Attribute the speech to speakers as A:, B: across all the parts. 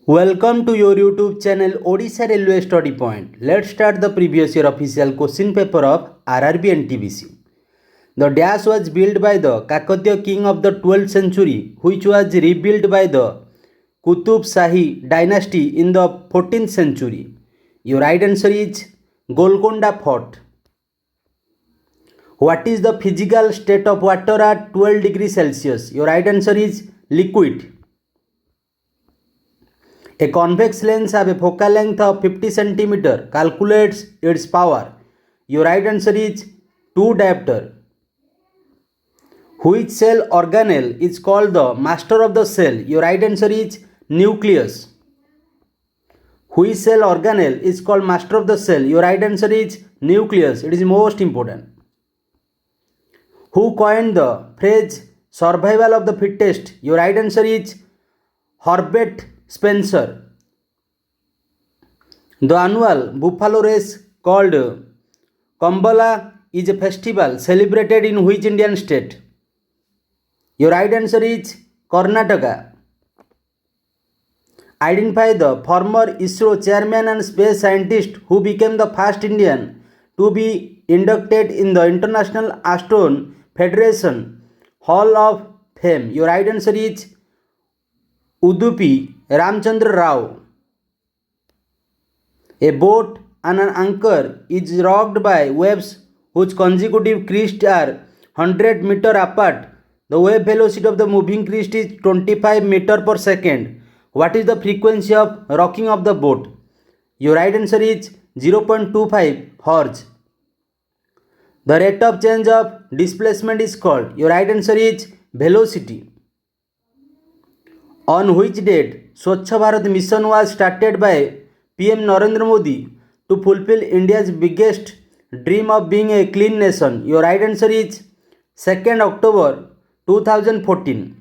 A: Welcome to your YouTube channel Odisha Railway Study Point. Let's start the previous year official question paper of RRB and TBC. The dash was built by the Kakatiya king of the 12th century, which was rebuilt by the Qutub Shahi dynasty in the 14th century. Your right answer is Golconda Fort. What is the physical state of water at 12 degrees Celsius? Your right answer is liquid. A convex lens have a focal length of 50 cm. Calculates its power. Your right answer is 2 diopter. Which cell organelle is called the master of the cell? Your right answer is nucleus. Which cell organelle is called master of the cell? Your right answer is nucleus. It is most important. Who coined the phrase survival of the fittest? Your right answer is Herbert Spencer. The annual buffalo race called Kambala is a festival celebrated in which Indian state? Your right answer is Karnataka. Identify the former ISRO chairman and space scientist who became the first Indian to be inducted in the International Astronaut Federation Hall of Fame. Your right answer is Udupi Ramchandra Rao. A boat and an anchor is rocked by waves whose consecutive crests are 100 meter apart. The wave velocity of the moving crest is 25 meter per second. What is the frequency of rocking of the boat? Your right answer is 0.25 Hz. The rate of change of displacement is called. Your right answer is velocity. On which date Swachh Bharat mission was started by PM Narendra Modi to fulfill India's biggest dream of being a clean nation? Your right answer is 2nd October 2014.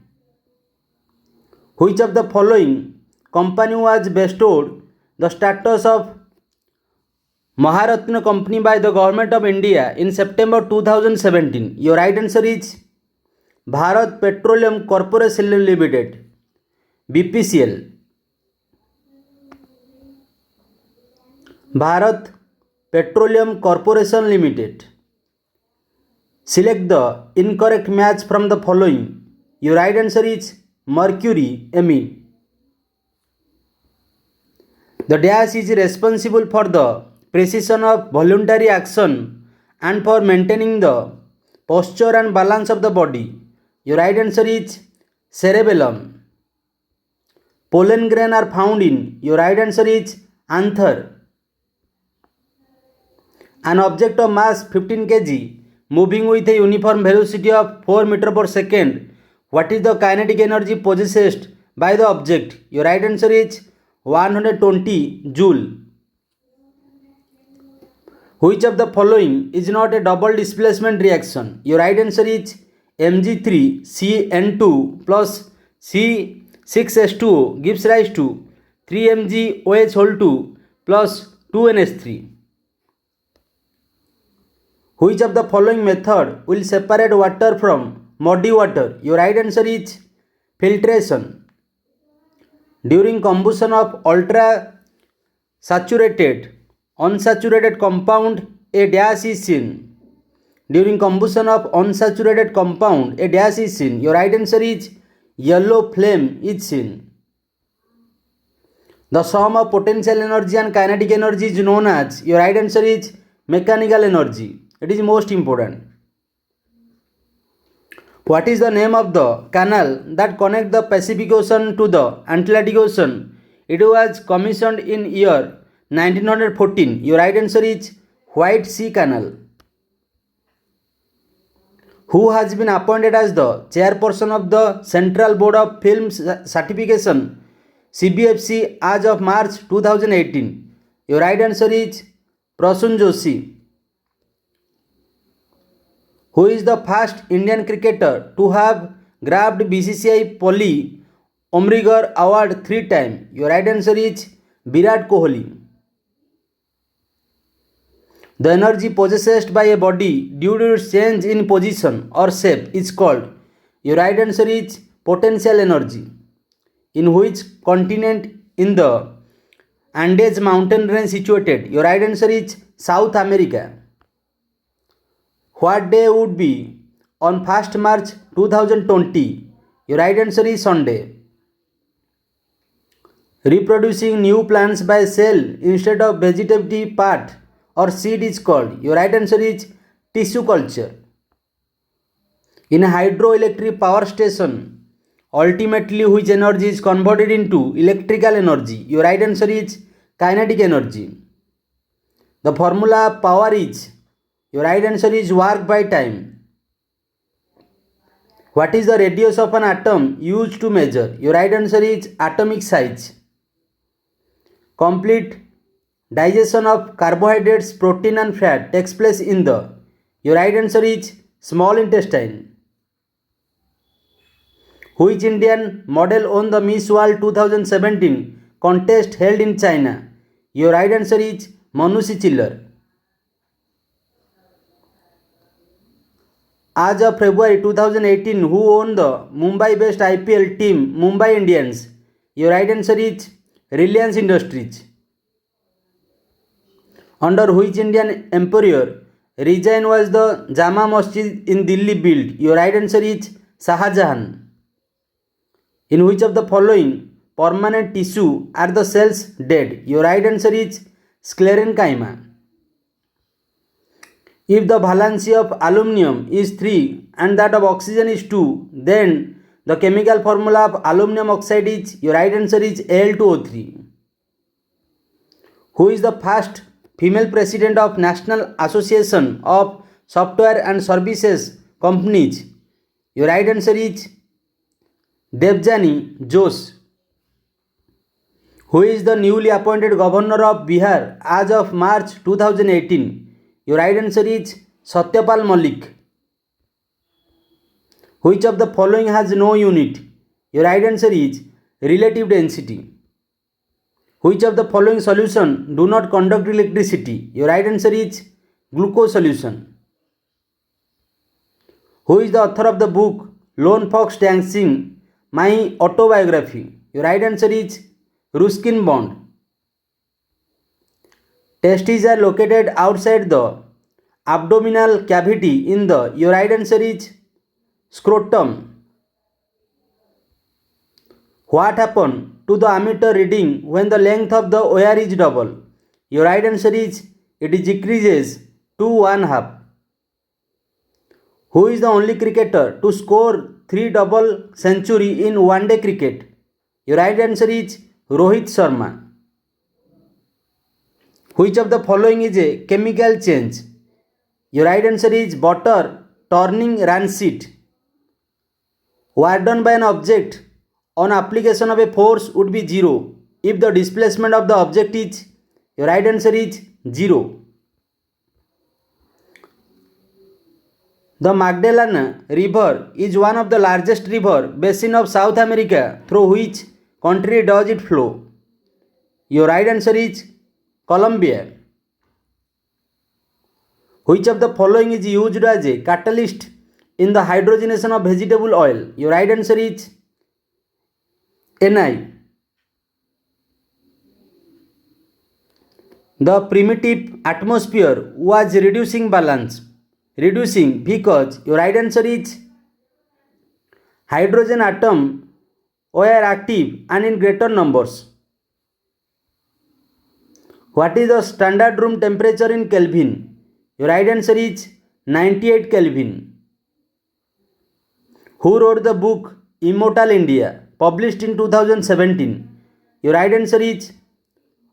A: Which of the following company was bestowed the status of Maharatna Company by the Government of India in September 2017? Your right answer is Bharat Petroleum Corporation Limited, BPCL. Bharat Petroleum Corporation Limited. Select the incorrect match from the following. Your right answer is Mercury, Me. The dash is responsible for the precision of voluntary action and for maintaining the posture and balance of the body. Your right answer is cerebellum. Pollen grain are found in. Your right answer is anther. An object of mass 15 kg moving with a uniform velocity of 4 meter per second. What is the kinetic energy possessed by the object? Your right answer is 120 joule. Which of the following is not a double displacement reaction? Your right answer is Mg3Cn2 plus C6H2O gives rise to 3MgOH2 plus 2NH3. Which of the following method will separate water from muddy water? Your right answer is filtration. During combustion of ultra saturated unsaturated compound, a dash is seen. During combustion of unsaturated compound, a dash is seen. Your right answer is yellow flame is seen. The sum of potential energy and kinetic energy is known as. Your right answer is mechanical energy. It is most important. What is the name of the canal that connects the Pacific Ocean to the Atlantic Ocean? It was commissioned in year 1914. Your right answer is White Sea Canal. Who has been appointed as the chairperson of the Central Board of Film Certification CBFC as of March 2018? Your right answer is Prasun Joshi. Who is the first Indian cricketer to have grabbed BCCI Polly Umrigar Award 3 times? Your right answer is Virat Kohli. The energy possessed by a body due to its change in position or shape is called. Your right answer is potential energy. In which continent in the Andes mountain range situated? Your right answer is South America. What day would be on 1st March 2020? Your right answer is Sunday. Reproducing new plants by cell instead of vegetative part or seed is called? Your right answer is tissue culture. In a hydroelectric power station, ultimately which energy is converted into electrical energy? Your right answer is kinetic energy. The formula of power is? Your right answer is work by time. What is the radius of an atom used to measure? Your right answer is atomic size. Complete digestion of carbohydrates, protein and fat takes place in the? Your right answer is small intestine. Which Indian model won the Miss World 2017 contest held in China? Your right answer is Manushi Chiller. As of February 2018, who won the Mumbai-based IPL team Mumbai Indians? Your right answer is Reliance Industries. Under which Indian emperor Rejain was the Jama Masjid in Delhi built? Your right answer is Shah Jahan. In which of the following permanent tissue are the cells dead? Your right answer is sclerenchyma. If the valency of aluminum is 3 and that of oxygen is 2, then the chemical formula of aluminum oxide is? Your right answer is Al2O3. Who is the first female president of National Association of Software and Services Companies? Your right answer is Debjani Jose. Who is the newly appointed governor of Bihar as of March 2018? Your right answer is Satyapal Malik. Which of the following has no unit? Your right answer is relative density. Which of the following solution do not conduct electricity? Your right answer is glucose solution. Who is the author of the book Lone Fox Dancing, My Autobiography? Your right answer is Ruskin Bond. Testes are located outside the abdominal cavity in the? Your right answer is scrotum. What happened to the ammeter reading when the length of the wire is double? Your right answer is it decreases to 1/2. Who is the only cricketer to score 3 double century in one-day cricket? Your right answer is Rohit Sharma. Which of the following is a chemical change? Your right answer is butter turning rancid. Work done by an object on application of a force would be 0 if the displacement of the object is? Your right answer is 0. The Magdalena River is one of the largest river basin of South America. Through which country does it flow? Your right answer is Colombia. Which of the following is used as a catalyst in the hydrogenation of vegetable oil? Your right answer is Ni. The primitive atmosphere was reducing because? Your right answer is hydrogen atom were active and in greater numbers. What is the standard room temperature in Kelvin? Your right answer is 98 Kelvin. Who wrote the book Immortal India, published in 2017? Your right answer is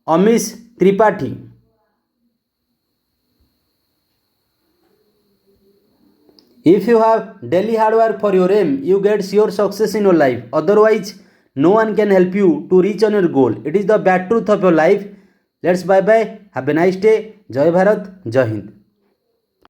A: Amish Tripathi. If you have daily hard work for your aim, you get sure success in your life. Otherwise, no one can help you to reach on your goal. It is the bad truth of your life. Let's bye bye. Have a nice day. Jai Bharat. Jai Hind.